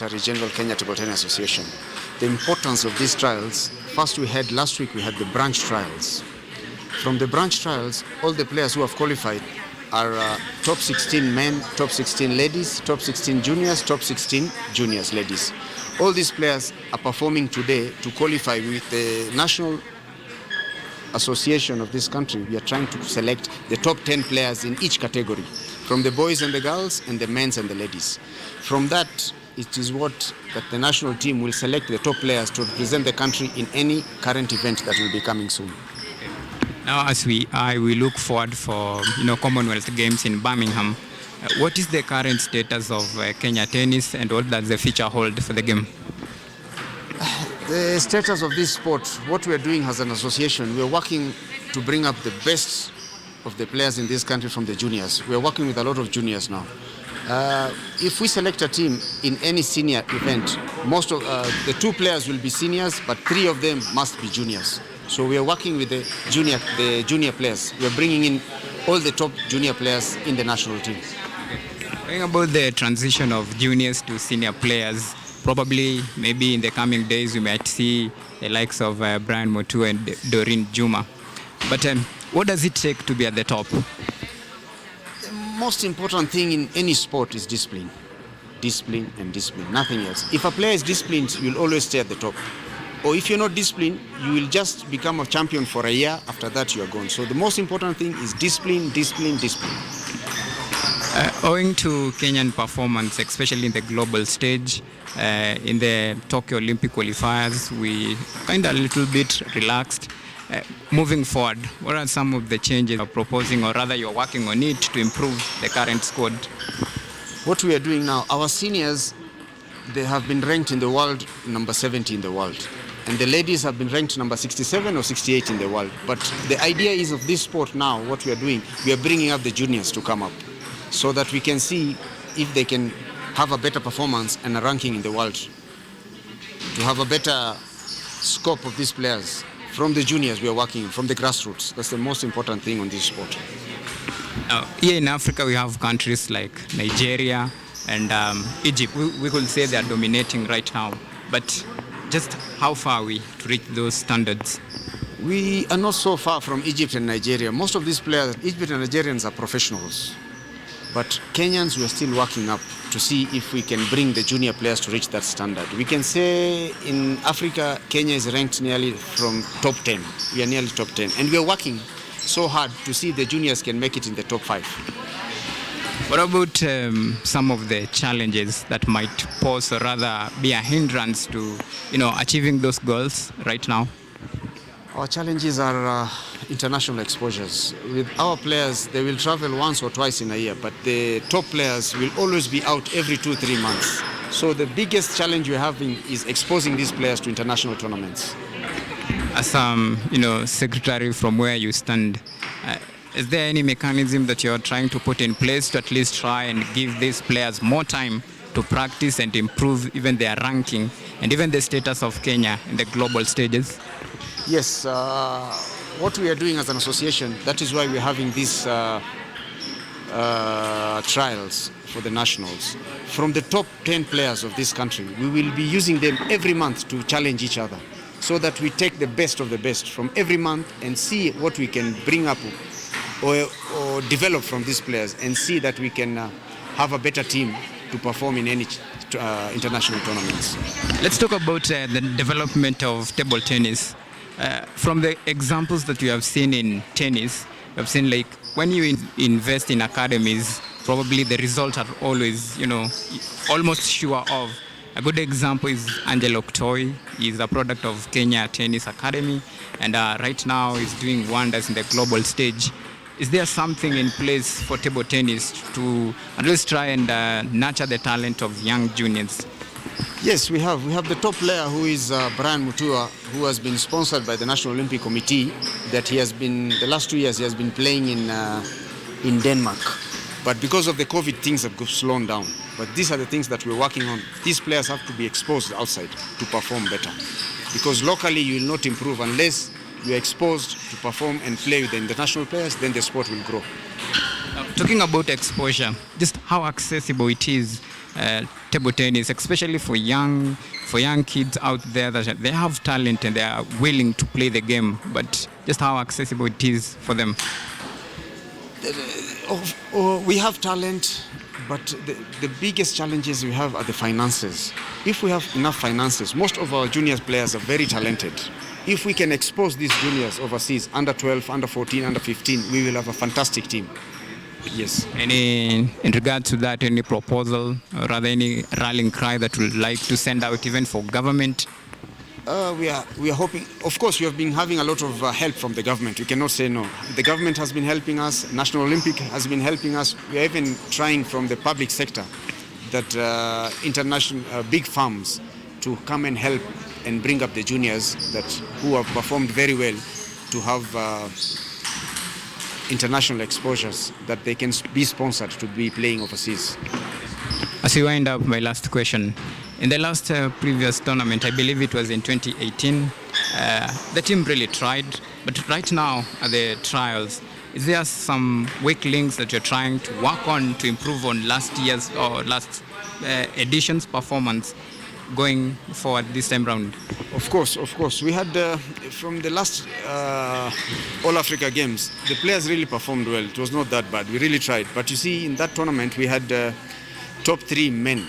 Secretary General Kenya Table Tennis Association. The importance of these trials, last week we had the branch trials. From the branch trials, all the players who have qualified are top 16 men, top 16 ladies, top 16 juniors, top 16 juniors ladies. All these players are performing today to qualify with the national association of this country. We are trying to select the top 10 players in each category, from the boys and the girls and the men's and the ladies. From that, it is that the national team will select the top players to represent the country in any current event that will be coming soon. Now, as we look forward for Commonwealth Games in Birmingham, what is the current status of Kenya tennis, and what does the future hold for the game? The status of this sport, what we are doing as an association, we are working to bring up the best of the players in this country from the juniors. We are working with a lot of juniors now. If we select a team in any senior event, most of the 2 players will be seniors, but 3 of them must be juniors. So we are working with the junior players. We are bringing in all the top junior players in the national team. Talking about the transition of juniors to senior players, probably maybe in the coming days we might see the likes of Brian Motu and Doreen Juma. But what does it take to be at the top? The most important thing in any sport is discipline. Discipline and discipline, nothing else. If a player is disciplined, you'll always stay at the top. Or if you're not disciplined, you will just become a champion for a year. After that, you are gone. So the most important thing is discipline, discipline, discipline. Owing to Kenyan performance, especially in the global stage, in the Tokyo Olympic qualifiers, we kind of a little bit relaxed. Moving forward, what are some of the changes you're proposing, or rather you're working on it to improve the current squad? What we are doing now, our seniors, they have been ranked in the world number 70 in the world. And the ladies have been ranked number 67 or 68 in the world. But the idea is of this sport now, what we are doing, we are bringing up the juniors to come up so that we can see if they can have a better performance and a ranking in the world. To have a better scope of these players. From the juniors we are working, from the grassroots. That's the most important thing on this sport. Here in Africa we have countries like Nigeria and Egypt. We could say they are dominating right now. But just how far are we to reach those standards? We are not so far from Egypt and Nigeria. Most of these players, Egypt and Nigerians, are professionals. But Kenyans, we are still working up to see if we can bring the junior players to reach that standard. We can say in Africa, Kenya is ranked nearly from top 10. We are nearly top 10. And we are working so hard to see the juniors can make it in the top 5. What about some of the challenges that might pose, or rather be a hindrance to achieving those goals right now? Our challenges are international exposures. With our players, they will travel once or twice in a year, but the top players will always be out every 2-3 months. So the biggest challenge we're having is exposing these players to international tournaments. As secretary, from where you stand, is there any mechanism that you're trying to put in place to at least try and give these players more time to practice and improve even their ranking and even the status of Kenya in the global stages? Yes, what we are doing as an association, that is why we're having these trials for the nationals. From the top 10 players of this country, we will be using them every month to challenge each other, so that we take the best of the best from every month and see what we can bring up or develop from these players, and see that we can have a better team to perform in any international tournaments. Let's talk about the development of table tennis. From the examples that you have seen in tennis, you have seen like when you invest in academies, probably the results are always, almost sure of. A good example is Angelo Oktoi. He's a product of Kenya Tennis Academy, and right now he's doing wonders in the global stage. Is there something in place for table tennis to at least try and nurture the talent of young juniors? Yes, we have. We have the top player, who is Brian Mutua, who has been sponsored by the National Olympic Committee. That he has been, the last 2 years, he has been playing in Denmark. But because of the COVID, things have slowed down. But these are the things that we're working on. These players have to be exposed outside to perform better. Because locally, you will not improve unless you are exposed to perform and play with the international players, then the sport will grow. Talking about exposure, just how accessible it is table tennis, especially for young kids out there that they have talent and they are willing to play the game, but just how accessible it is for them? We have talent, but the biggest challenges we have are the finances. If we have enough finances, most of our juniors players are very talented. If we can expose these juniors overseas, under 12, under 14, under 15, we will have a fantastic team. Yes. In regard to that, any proposal or rather any rallying cry that you would like to send out even for government? We are hoping. Of course, we have been having a lot of help from the government. We cannot say no. The government has been helping us. National Olympic has been helping us. We are even trying from the public sector that international big firms to come and help and bring up the juniors who have performed very well to have international exposures that they can be sponsored to be playing overseas. As we wind up, my last question. In the last previous tournament, I believe it was in 2018, the team really tried. But right now, at the trials, is there some weak links that you're trying to work on to improve on last year's or last edition's performance going forward this time round? Of course. We had, from the last All Africa Games, the players really performed well. It was not that bad. We really tried. But you see, in that tournament, we had top 3 men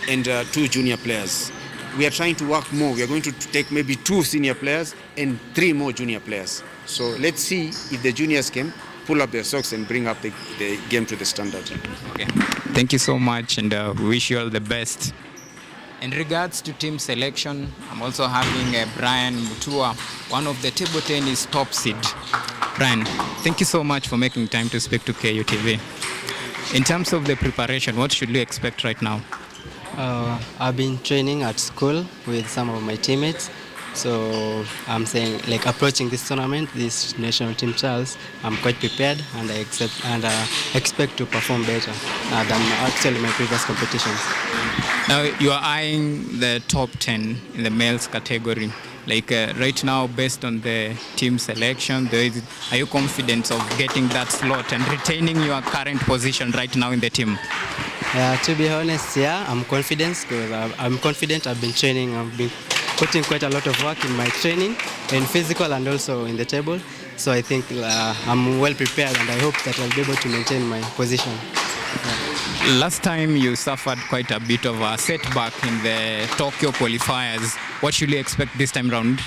and 2 junior players. We are trying to work more. We are going to take maybe 2 senior players and 3 more junior players. So let's see if the juniors can pull up their socks and bring up the game to the standard. Okay. Thank you so much, and we wish you all the best. In regards to team selection, I'm also having Brian Mutua, one of the table tennis top seed. Brian, thank you so much for making time to speak to KUTV. In terms of the preparation, what should we expect right now? I've been training at school with some of my teammates. So I'm saying, like, approaching this tournament, this national team trials, I'm quite prepared, and I expect to perform better than actually my previous competitions. Now you are eyeing the top 10 in the males category. Like right now, based on the team selection, are you confident of getting that slot and retaining your current position right now in the team? To be honest, yeah, I'm confident because I'm confident. I've been training. I've been putting quite a lot of work in my training, in physical and also in the table. So I think I'm well prepared, and I hope that I'll be able to maintain my position. Yeah. Last time you suffered quite a bit of a setback in the Tokyo qualifiers. What should we expect this time round?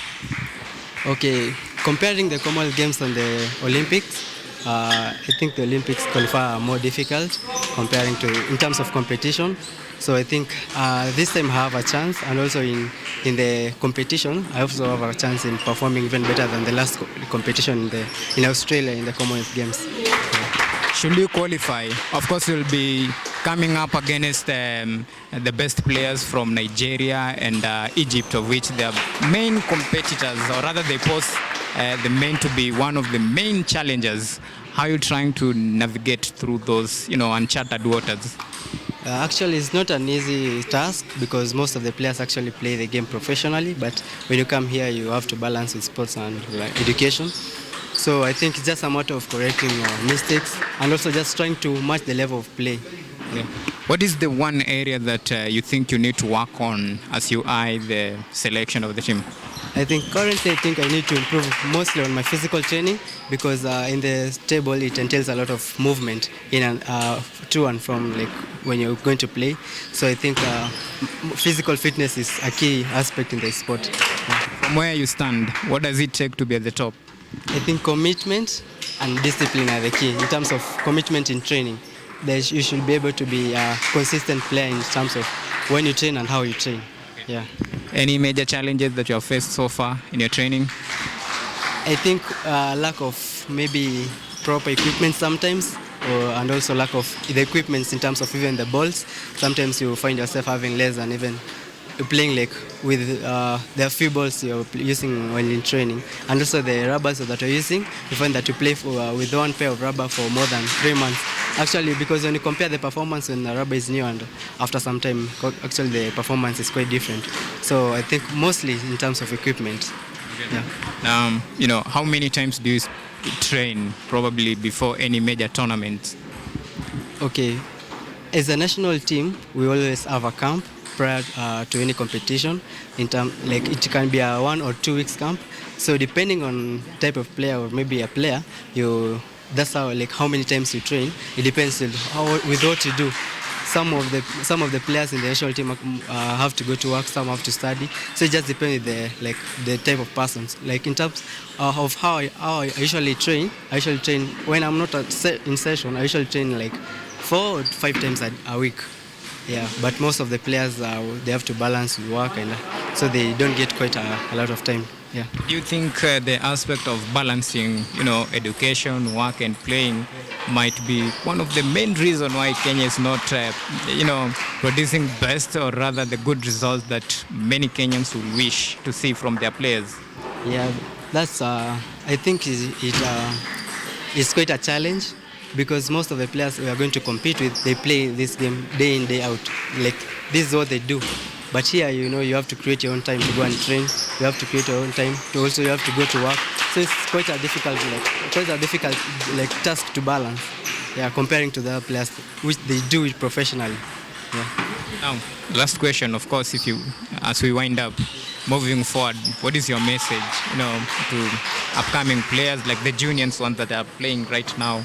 Okay, comparing the Commonwealth Games and the Olympics, I think the Olympics qualifier are more difficult comparing to in terms of competition. So I think this time I have a chance, and also in the competition I also have a chance in performing even better than the last competition in Australia in the Commonwealth Games. Should you qualify, of course you'll be coming up against the best players from Nigeria and Egypt, of which they are main competitors, or rather they pose the main to be one of the main challengers. How are you trying to navigate through those, uncharted waters? Actually, it's not an easy task because most of the players actually play the game professionally, but when you come here, you have to balance with sports and education. So I think it's just a matter of correcting mistakes and also just trying to match the level of play. Yeah. What is the one area that you think you need to work on as you eye the selection of the team? I think currently I need to improve mostly on my physical training because in the table it entails a lot of movement in and to and from, like when you're going to play. So I think physical fitness is a key aspect in the sport. Yeah. From where you stand, what does it take to be at the top? I think commitment and discipline are the key. In terms of commitment in training, you should be able to be a consistent player in terms of when you train and how you train. Yeah. Any major challenges that you have faced so far in your training? I think lack of maybe proper equipment sometimes, and also lack of the equipment in terms of even the balls. Sometimes you find yourself having less than even playing like with the few balls you're using when in training, and also the rubbers that you're using. You find that you play with one pair of rubber for more than 3 months. Actually, because when you compare the performance when the rubber is new and after some time, actually the performance is quite different. So I think mostly in terms of equipment. Yeah. How many times do you train probably before any major tournament? Okay. As a national team, we always have a camp prior to any competition. Like it can be a 1 or 2 weeks camp. So depending on type of player or maybe a player, that's how many times you train. It depends on with what you do. Some of the players in the national team have to go to work, some have to study. So it just depends the type of persons. Like in terms of how I usually train. I usually train when I'm not in session. I usually train like 4 or 5 times a week. Yeah, but most of the players they have to balance with work, and so they don't get quite a lot of time. Yeah. Do you think the aspect of balancing, education, work, and playing might be one of the main reasons why Kenya is not, producing best or rather the good results that many Kenyans would wish to see from their players? Yeah, that's I think it's quite a challenge because most of the players we are going to compete with, they play this game day in, day out. Like this is what they do. But here, you have to create your own time to go and train. You have to create your own time to also you have to go to work. So it's quite a difficult task to balance. Yeah, comparing to the other players, which they do it professionally. Yeah. Now, last question, of course, as we wind up, moving forward, what is your message, to upcoming players like the juniors ones that are playing right now?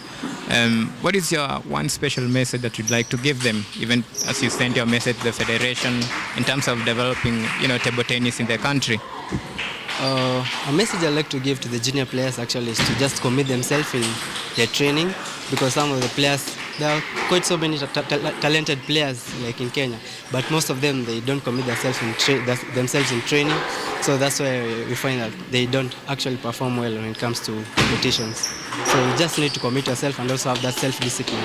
What is your one special message that you'd like to give them, even as you send your message to the federation in terms of developing, table tennis in the country? A message I'd like to give to the junior players actually is to just commit themselves in their training, because some of the players, there are quite so many talented players like in Kenya, but most of them, they don't commit themselves in training. So that's why we find that they don't actually perform well when it comes to competitions. So you just need to commit yourself and also have that self-discipline.